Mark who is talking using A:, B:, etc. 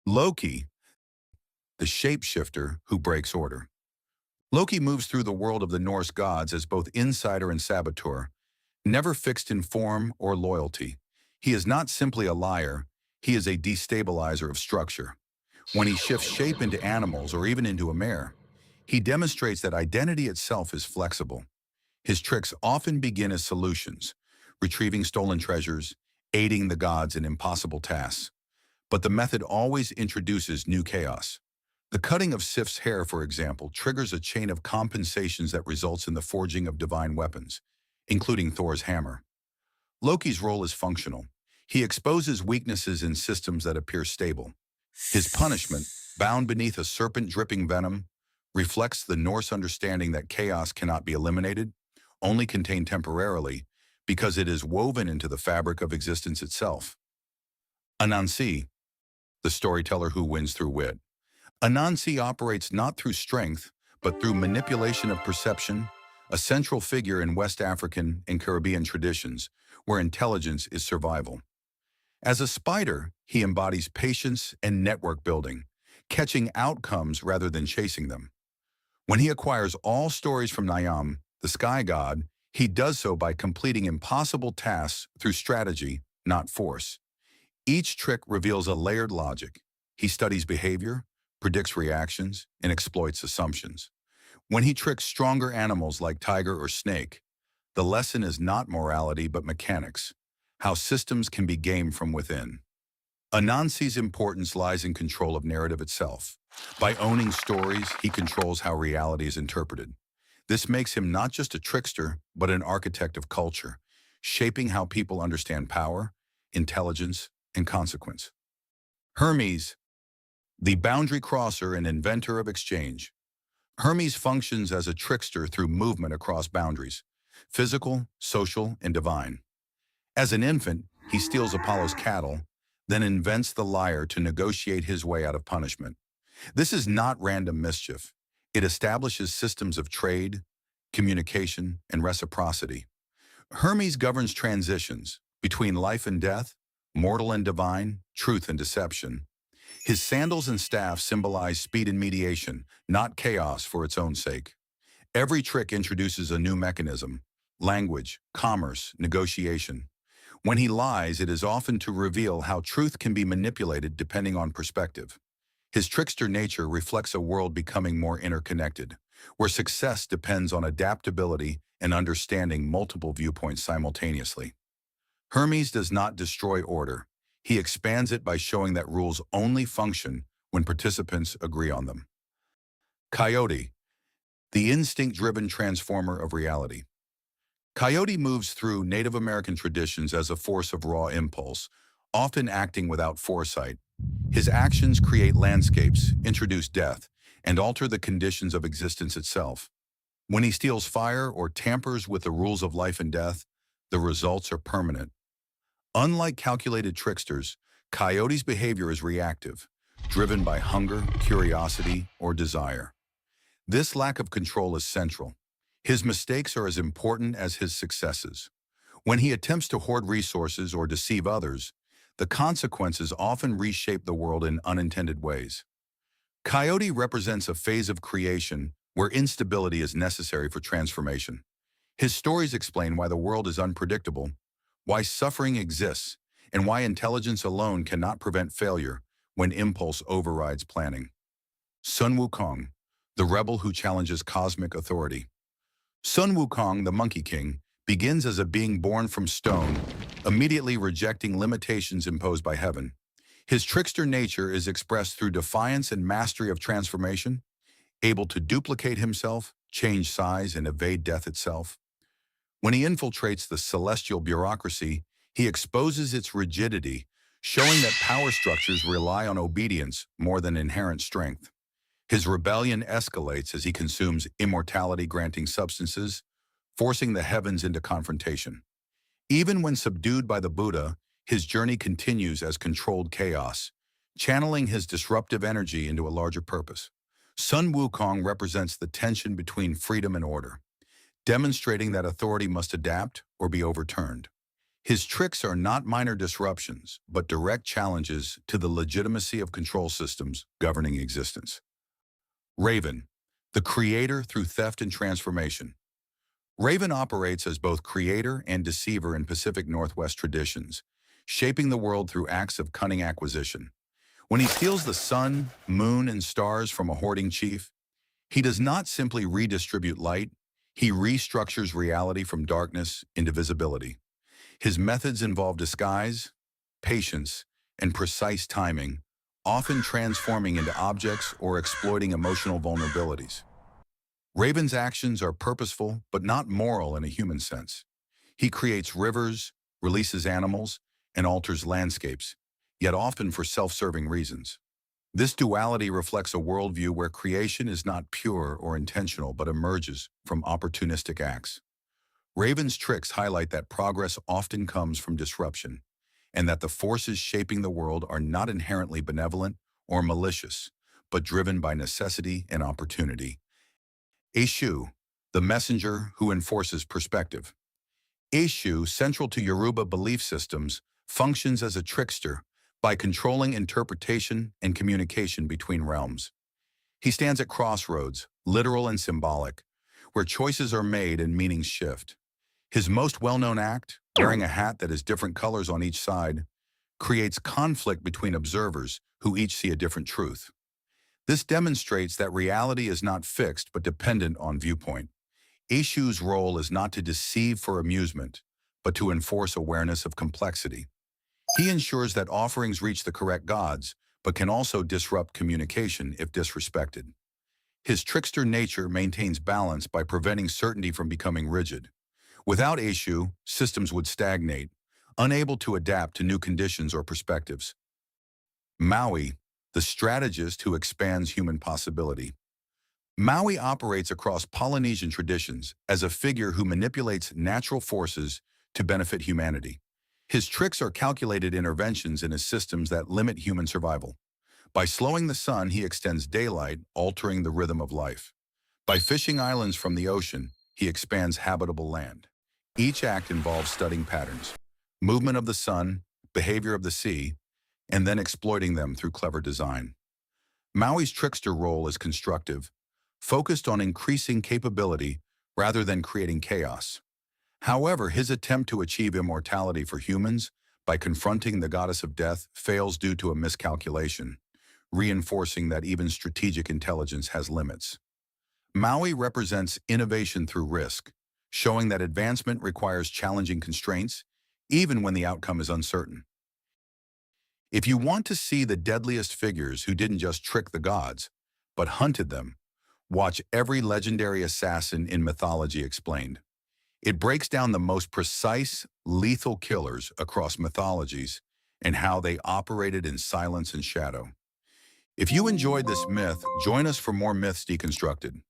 A: Loki, the shapeshifter who breaks order. Loki moves through the world of the Norse gods as both insider and saboteur, never fixed in form or loyalty. He is not simply a liar, he is a destabilizer of structure. When he shifts shape into animals or even into a mare, he demonstrates that identity itself is flexible. His tricks often begin as solutions, retrieving stolen treasures, aiding the gods in impossible tasks. But the method always introduces new chaos. The cutting of Sif's hair, for example, triggers a chain of compensations that results in the forging of divine weapons, including Thor's hammer. Loki's role is functional. He exposes weaknesses in systems that appear stable. His punishment, bound beneath a serpent dripping venom, reflects the Norse understanding that chaos cannot be eliminated, only contained temporarily, because it is woven into the fabric of existence itself. Anansi, the storyteller who wins through wit. Anansi operates not through strength, but through manipulation of perception, a central figure in West African and Caribbean traditions, where intelligence is survival. As a spider, he embodies patience and network building, catching outcomes rather than chasing them. When he acquires all stories from Niam, the sky god, he does so by completing impossible tasks through strategy, not force. Each trick reveals a layered logic. He studies behavior, predicts reactions, and exploits assumptions. When he tricks stronger animals like tiger or snake, the lesson is not morality but mechanics, how systems can be gamed from within. Anansi's importance lies in control of narrative itself. By owning stories, he controls how reality is interpreted. This makes him not just a trickster, but an architect of culture, shaping how people understand power, intelligence, and consequence. Hermes, the boundary crosser and inventor of exchange. Hermes functions as a trickster through movement across boundaries, physical, social, and divine. As an infant, he steals Apollo's cattle, then invents the lyre to negotiate his way out of punishment. This is not random mischief. It establishes systems of trade, communication, and reciprocity. Hermes governs transitions between life and death, mortal and divine, truth and deception. His sandals and staff symbolize speed and mediation, not chaos for its own sake. Every trick introduces a new mechanism: language, commerce, negotiation. When he lies, it is often to reveal how truth can be manipulated depending on perspective. His trickster nature reflects a world becoming more interconnected, where success depends on adaptability and understanding multiple viewpoints simultaneously. Hermes does not destroy order. He expands it by showing that rules only function when participants agree on them. Coyote, the instinct-driven transformer of reality. Coyote moves through Native American traditions as a force of raw impulse, often acting without foresight. His actions create landscapes, introduce death, and alter the conditions of existence itself. When he steals fire or tampers with the rules of life and death, the results are permanent. Unlike calculated tricksters, Coyote's behavior is reactive, driven by hunger, curiosity, or desire. This lack of control is central. His mistakes are as important as his successes. When he attempts to hoard resources or deceive others, the consequences often reshape the world in unintended ways. Coyote represents a phase of creation where instability is necessary for transformation. His stories explain why the world is unpredictable, why suffering exists, and why intelligence alone cannot prevent failure when impulse overrides planning. Sun Wukong, the rebel who challenges cosmic authority. Sun Wukong, the Monkey King, begins as a being born from stone, immediately rejecting limitations imposed by heaven. His trickster nature is expressed through defiance and mastery of transformation, able to duplicate himself, change size, and evade death itself. When he infiltrates the celestial bureaucracy, he exposes its rigidity, showing that power structures rely on obedience more than inherent strength. His rebellion escalates as he consumes immortality-granting substances, forcing the heavens into confrontation. Even when subdued by the Buddha, his journey continues as controlled chaos, channeling his disruptive energy into a larger purpose. Sun Wukong represents the tension between freedom and order, demonstrating that authority must adapt or be overturned. His tricks are not minor disruptions, but direct challenges to the legitimacy of control systems governing existence. Raven, the creator through theft and transformation. Raven operates as both creator and deceiver in Pacific Northwest traditions, shaping the world through acts of cunning acquisition. When he steals the sun, moon, and stars from a hoarding chief, he does not simply redistribute light, he restructures reality from darkness into visibility. His methods involve disguise, patience, and precise timing, often transforming into objects or exploiting emotional vulnerabilities. Raven's actions are purposeful but not moral in a human sense. He creates rivers, releases animals, and alters landscapes, yet often for self-serving reasons. This duality reflects a worldview where creation is not pure or intentional but emerges from opportunistic acts. Raven's tricks highlight that progress often comes from disruption, and that the forces shaping the world are not inherently benevolent or malicious, but driven by necessity and opportunity. Eshu, the messenger who enforces perspective. Eshu, central to Yoruba belief systems, functions as a trickster by controlling interpretation and communication between realms. He stands at crossroads, literal and symbolic, where choices are made and meanings shift. His most well-known act, wearing a hat that has different colors on each side, creates conflict between observers who each see a different truth. This demonstrates that reality is not fixed but dependent on viewpoint. Eshu's role is not to deceive for amusement, but to enforce awareness of complexity. He ensures that offerings reach the correct gods, but can also disrupt communication if disrespected. His trickster nature maintains balance by preventing certainty from becoming rigid. Without Eshu, systems would stagnate, unable to adapt to new conditions or perspectives. Maui, the strategist who expands human possibility. Maui operates across Polynesian traditions as a figure who manipulates natural forces to benefit humanity. His tricks are calculated interventions in his systems that limit human survival. By slowing the sun, he extends daylight, altering the rhythm of life. By fishing islands from the ocean, he expands habitable land. Each act involves studying patterns, movement of the sun, behavior of the sea, and then exploiting them through clever design. Maui's trickster role is constructive, focused on increasing capability rather than creating chaos. However, his attempt to achieve immortality for humans by confronting the goddess of death fails due to a miscalculation, reinforcing that even strategic intelligence has limits. Maui represents innovation through risk, showing that advancement requires challenging constraints, even when the outcome is uncertain. If you want to see the deadliest figures who didn't just trick the gods, but hunted them, watch Every Legendary Assassin in Mythology Explained. It breaks down the most precise, lethal killers across mythologies and how they operated in silence and shadow. If you enjoyed this myth, join us for more myths deconstructed.